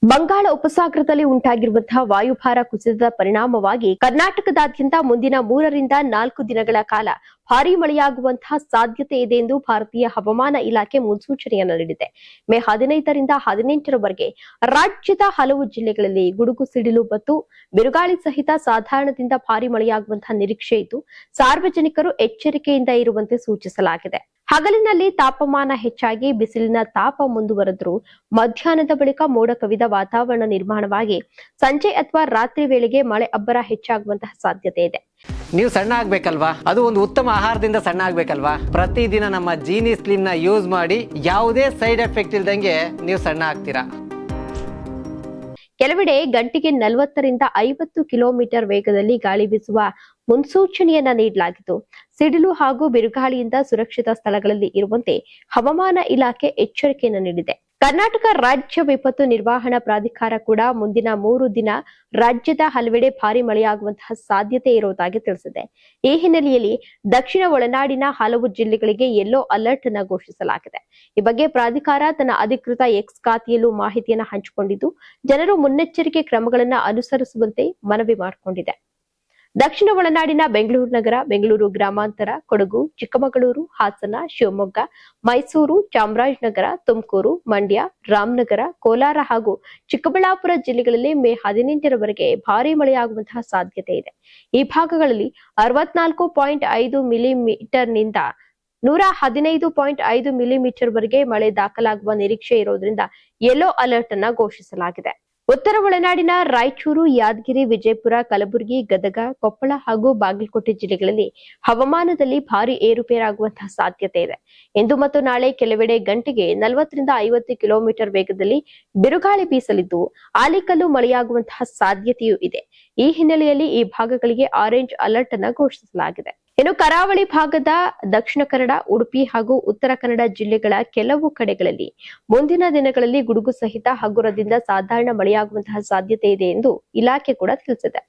ಬಂಗಾಳ ಉಪಸಾಗರದಲ್ಲಿ ಉಂಟಾಗಿರುವಂತಹ ವಾಯುಭಾರ ಕುಸಿತದ ಪರಿಣಾಮವಾಗಿ ಕರ್ನಾಟಕದಾದ್ಯಂತ ಮುಂದಿನ 3 ರಿಂದ 4 ದಿನಗಳ ಕಾಲ ಭಾರೀ ಮಳೆಯಾಗುವಂತಹ ಸಾಧ್ಯತೆ ಇದೆ ಎಂದು ಭಾರತೀಯ ಹವಾಮಾನ ಇಲಾಖೆ ಮುನ್ಸೂಚನೆಯನ್ನು ನೀಡಿದೆ. ಮೇ 15 ರಿಂದ 18 ರವರೆಗೆ ರಾಜ್ಯದ ಹಲವು ಜಿಲ್ಲೆಗಳಲ್ಲಿ ಗುಡುಗು ಸಿಡಿಲು ಮತ್ತು ಬಿರುಗಾಳಿ ಸಹಿತ ಸಾಧಾರಣದಿಂದ ಭಾರೀ ಮಳೆಯಾಗುವಂತಹ ನಿರೀಕ್ಷೆ ಇದ್ದು, ಸಾರ್ವಜನಿಕರು ಎಚ್ಚರಿಕೆಯಿಂದ ಇರುವಂತೆ ಸೂಚಿಸಲಾಗಿದೆ. ಹಗಲಿನಲ್ಲಿ ತಾಪಮಾನ ಹೆಚ್ಚಾಗಿ ಬಿಸಿಲಿನ ತಾಪ ಮುಂದುವರೆದರೂ ಮಧ್ಯಾಹ್ನದ ಬಳಿಕ ಮೋಡ ಕವಿದ ವಾತಾವರಣ ನಿರ್ಮಾಣವಾಗಿ ಸಂಜೆ ಅಥವಾ ರಾತ್ರಿ ವೇಳೆಗೆ ಮಳೆ ಅಬ್ಬರ ಹೆಚ್ಚಾಗುವಂತಹ ಸಾಧ್ಯತೆ ಇದೆ. ನೀವು ಸಣ್ಣ ಆಗ್ಬೇಕಲ್ವಾ? ಅದು ಒಂದು ಉತ್ತಮ ಆಹಾರದಿಂದ ಸಣ್ಣ ಆಗ್ಬೇಕಲ್ವಾ? ಪ್ರತಿದಿನ ನಮ್ಮ ಜೀನಿ ಸ್ಲಿಮ್ ನ ಯೂಸ್ ಮಾಡಿ ಯಾವುದೇ ಸೈಡ್ ಎಫೆಕ್ಟ್ ಇಲ್ದಂಗೆ ನೀವು ಸಣ್ಣ ಆಗ್ತೀರಾ. ಕೆಲವೆಡೆ ಗಂಟೆಗೆ 40 ರಿಂದ 50 ಕಿಲೋಮೀಟರ್ ವೇಗದಲ್ಲಿ ಗಾಳಿ ಬೀಸುವ ಮುನ್ಸೂಚನೆಯನ್ನ ನೀಡಲಾಗಿದ್ದು, ಸಿಡಿಲು ಹಾಗೂ ಬಿರುಗಾಳಿಯಿಂದ ಸುರಕ್ಷಿತ ಸ್ಥಳಗಳಲ್ಲಿ ಇರುವಂತೆ ಹವಾಮಾನ ಇಲಾಖೆ ಎಚ್ಚರಿಕೆಯನ್ನು ನೀಡಿದೆ. ಕರ್ನಾಟಕ ರಾಜ್ಯ ವಿಪತ್ತು ನಿರ್ವಹಣಾ ಪ್ರಾಧಿಕಾರ ಕೂಡ ಮುಂದಿನ 3 ದಿನ ರಾಜ್ಯದ ಹಲವೆಡೆ ಭಾರೀ ಮಳೆಯಾಗುವಂತಹ ಸಾಧ್ಯತೆ ಇರುವುದಾಗಿ ತಿಳಿಸಿದೆ. ಈ ಹಿನ್ನೆಲೆಯಲ್ಲಿ ದಕ್ಷಿಣ ಒಳನಾಡಿನ ಹಲವು ಜಿಲ್ಲೆಗಳಿಗೆ ಯೆಲ್ಲೋ ಅಲರ್ಟ್ ಅನ್ನು ಘೋಷಿಸಲಾಗಿದೆ. ಈ ಬಗ್ಗೆ ಪ್ರಾಧಿಕಾರ ತನ್ನ ಅಧಿಕೃತ ಎಕ್ಸ್ ಖಾತೆಯಲ್ಲೂ ಮಾಹಿತಿಯನ್ನು ಹಂಚಿಕೊಂಡಿದ್ದು, ಜನರು ಮುನ್ನೆಚ್ಚರಿಕೆ ಕ್ರಮಗಳನ್ನು ಅನುಸರಿಸುವಂತೆ ಮನವಿ ಮಾಡಿಕೊಂಡಿದೆ. ದಕ್ಷಿಣ ಒಳನಾಡಿನ ಬೆಂಗಳೂರು ನಗರ, ಬೆಂಗಳೂರು ಗ್ರಾಮಾಂತರ, ಕೊಡಗು, ಚಿಕ್ಕಮಗಳೂರು, ಹಾಸನ, ಶಿವಮೊಗ್ಗ, ಮೈಸೂರು, ಚಾಮರಾಜನಗರ, ತುಮಕೂರು, ಮಂಡ್ಯ, ರಾಮನಗರ, ಕೋಲಾರ ಹಾಗೂ ಚಿಕ್ಕಬಳ್ಳಾಪುರ ಜಿಲ್ಲೆಗಳಲ್ಲಿ ಮೇ 18 ರವರೆಗೆ ಭಾರೀ ಮಳೆಯಾಗುವಂತಹ ಸಾಧ್ಯತೆ ಇದೆ. ಈ ಭಾಗಗಳಲ್ಲಿ 64.5 ಮಿಲಿಮೀಟರ್ ನಿಂದ 115.5 ಮಿಲಿಮೀಟರ್ ವರೆಗೆ ಮಳೆ ದಾಖಲಾಗುವ ನಿರೀಕ್ಷೆ ಇರೋದ್ರಿಂದ ಯೆಲ್ಲೋ ಅಲರ್ಟ್ ಅನ್ನ ಘೋಷಿಸಲಾಗಿದೆ. ಉತ್ತರ ಒಳನಾಡಿನ ರಾಯಚೂರು, ಯಾದಗಿರಿ, ವಿಜಯಪುರ, ಕಲಬುರಗಿ, ಗದಗ, ಕೊಪ್ಪಳ ಹಾಗೂ ಬಾಗಲಕೋಟೆ ಜಿಲ್ಲೆಗಳಲ್ಲಿ ಹವಾಮಾನದಲ್ಲಿ ಭಾರೀ ಏರುಪೇರಾಗುವಂತಹ ಸಾಧ್ಯತೆ ಇದೆ. ಇಂದು ಮತ್ತು ನಾಳೆ ಕೆಲವೆಡೆ ಗಂಟೆಗೆ 40 ರಿಂದ 50 ಕಿಲೋಮೀಟರ್ ವೇಗದಲ್ಲಿ ಬಿರುಗಾಳಿ ಬೀಸಲಿದ್ದು, ಆಲಿಕಲ್ಲು ಮಳೆಯಾಗುವಂತಹ ಸಾಧ್ಯತೆಯೂ ಇದೆ. ಈ ಹಿನ್ನೆಲೆಯಲ್ಲಿ ಈ ಭಾಗಗಳಿಗೆ ಆರೆಂಜ್ ಅಲರ್ಟ್ ಅನ್ನು ಘೋಷಿಸಲಾಗಿದೆ. ಇನ್ನು ಕರಾವಳಿ ಭಾಗದ ದಕ್ಷಿಣ ಕನ್ನಡ, ಉಡುಪಿ ಹಾಗೂ ಉತ್ತರ ಕನ್ನಡ ಜಿಲ್ಲೆಗಳ ಕೆಲವು ಕಡೆಗಳಲ್ಲಿ ಮುಂದಿನ ದಿನಗಳಲ್ಲಿ ಗುಡುಗು ಸಹಿತ ಹಗುರದಿಂದ ಸಾಧಾರಣ ಮಳೆಯಾಗುವಂತಹ ಸಾಧ್ಯತೆ ಇದೆ ಎಂದು ಇಲಾಖೆ ಕೂಡ ತಿಳಿಸಿದೆ.